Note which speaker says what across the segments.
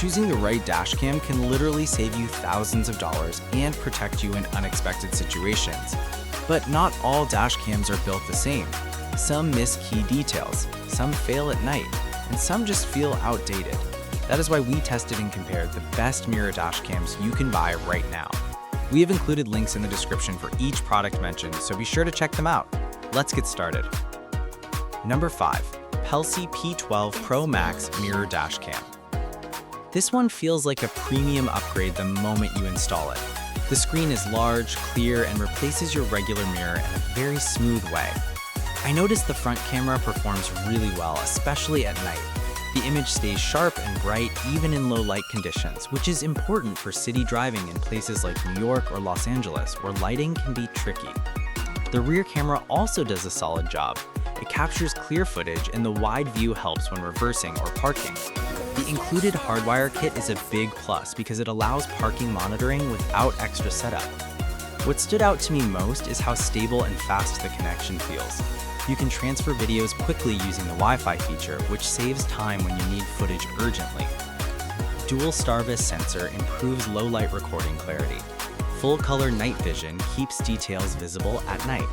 Speaker 1: Choosing the right dashcam can literally save you thousands of dollars and protect you in unexpected situations. But not all dashcams are built the same. Some miss key details, some fail at night, and some just feel outdated. That is why we tested and compared the best mirror dashcams you can buy right now. We have included links in the description for each product mentioned, so be sure to check them out. Let's get started. Number 5. Pelsee P12 Pro Max Mirror Dashcam. This one feels like a premium upgrade the moment you install it. The screen is large, clear, and replaces your regular mirror in a very smooth way. I noticed the front camera performs really well, especially at night. The image stays sharp and bright even in low light conditions, which is important for city driving in places like New York or Los Angeles, where lighting can be tricky. The rear camera also does a solid job. It captures clear footage, and the wide view helps when reversing or parking. The included hardwire kit is a big plus because it allows parking monitoring without extra setup. What stood out to me most is how stable and fast the connection feels. You can transfer videos quickly using the Wi-Fi feature, which saves time when you need footage urgently. Dual Starvis sensor improves low-light recording clarity. Full-color night vision keeps details visible at night.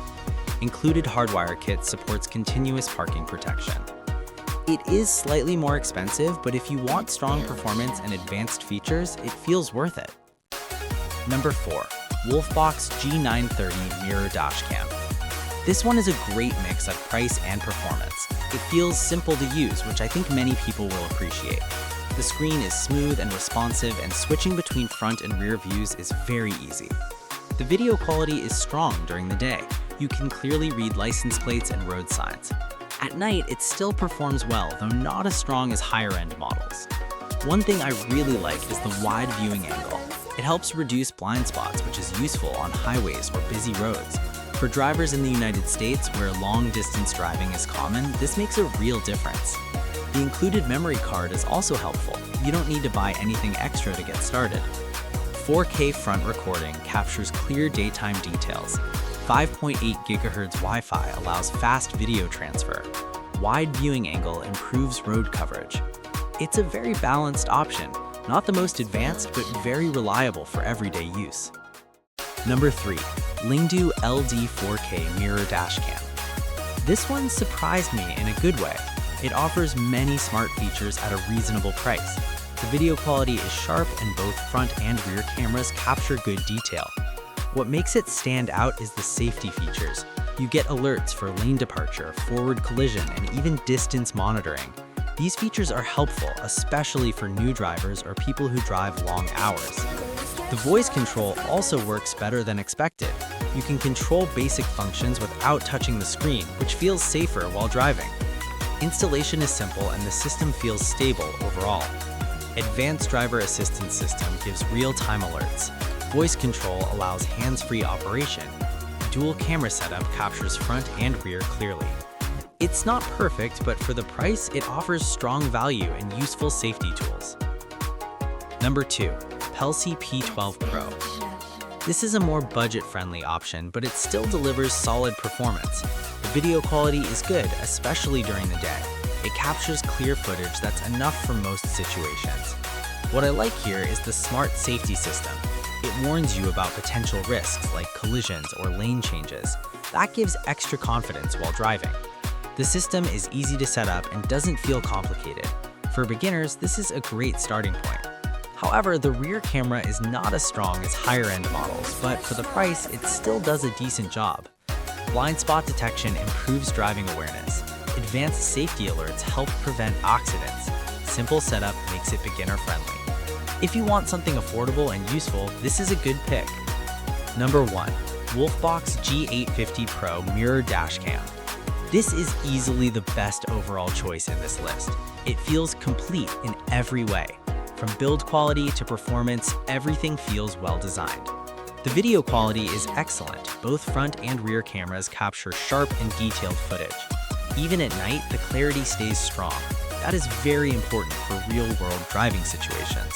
Speaker 1: Included hardwire kit supports continuous parking protection. It is slightly more expensive, but if you want strong performance and advanced features, it feels worth it. Number 4. Wolfbox G930 Mirror Dashcam. This one is a great mix of price and performance. It feels simple to use, which I think many people will appreciate. The screen is smooth and responsive, and switching between front and rear views is very easy. The video quality is strong during the day. You can clearly read license plates and road signs. At night, it still performs well, though not as strong as higher-end models. One thing I really like is the wide viewing angle. It helps reduce blind spots, which is useful on highways or busy roads. For drivers in the United States, where long-distance driving is common, this makes a real difference. The included memory card is also helpful. You don't need to buy anything extra to get started. 4K front recording captures clear daytime details. 5.8 GHz Wi-Fi allows fast video transfer. Wide viewing angle improves road coverage. It's a very balanced option, not the most advanced, but very reliable for everyday use. Number 3. Lingdu LD 4K Mirror Dashcam. This one surprised me in a good way. It offers many smart features at a reasonable price. The video quality is sharp, and both front and rear cameras capture good detail. What makes it stand out is the safety features. You get alerts for lane departure, forward collision, and even distance monitoring. These features are helpful, especially for new drivers or people who drive long hours. The voice control also works better than expected. You can control basic functions without touching the screen, which feels safer while driving. Installation is simple, and the system feels stable overall. Advanced Driver Assistance System gives real-time alerts. Voice control allows hands-free operation. Dual camera setup captures front and rear clearly. It's not perfect, but for the price, it offers strong value and useful safety tools. Number 2. Pelsee P12 Pro. This is a more budget-friendly option, but it still delivers solid performance. The video quality is good, especially during the day. It captures clear footage that's enough for most situations. What I like here is the smart safety system. It warns you about potential risks like collisions or lane changes. That gives extra confidence while driving. The system is easy to set up and doesn't feel complicated. For beginners, this is a great starting point. However, the rear camera is not as strong as higher-end models, but for the price, it still does a decent job. Blind spot detection improves driving awareness. Advanced safety alerts help prevent accidents. Simple setup makes it beginner-friendly. If you want something affordable and useful, this is a good pick. Number 1. Wolfbox G850 Pro Mirror Dashcam. This is easily the best overall choice in this list. It feels complete in every way. From build quality to performance, everything feels well designed. The video quality is excellent. Both front and rear cameras capture sharp and detailed footage. Even at night, the clarity stays strong. That is very important for real-world driving situations.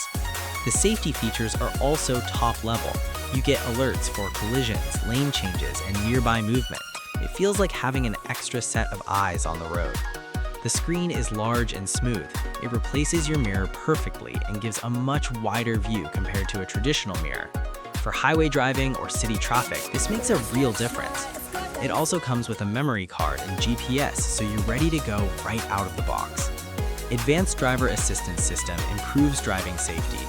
Speaker 1: The safety features are also top level. You get alerts for collisions, lane changes, and nearby movement. It feels like having an extra set of eyes on the road. The screen is large and smooth. It replaces your mirror perfectly and gives a much wider view compared to a traditional mirror. For highway driving or city traffic, this makes a real difference. It also comes with a memory card and GPS, so you're ready to go right out of the box. Advanced Driver Assistance System improves driving safety.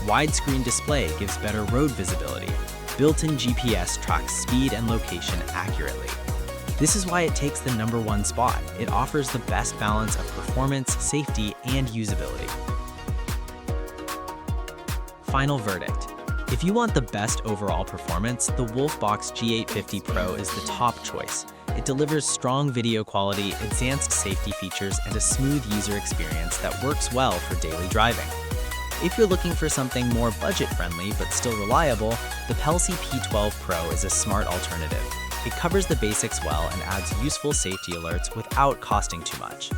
Speaker 1: Widescreen display gives better road visibility. Built-in GPS tracks speed and location accurately. This is why it takes the #1 spot. It offers the best balance of performance, safety, and usability. Final verdict. If you want the best overall performance, the Wolfbox G850 Pro is the top choice. It delivers strong video quality, advanced safety features, and a smooth user experience that works well for daily driving. If you're looking for something more budget-friendly but still reliable, the Pelsee P12 Pro is a smart alternative. It covers the basics well and adds useful safety alerts without costing too much.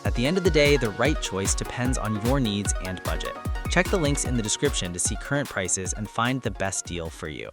Speaker 1: At the end of the day, the right choice depends on your needs and budget. Check the links in the description to see current prices and find the best deal for you.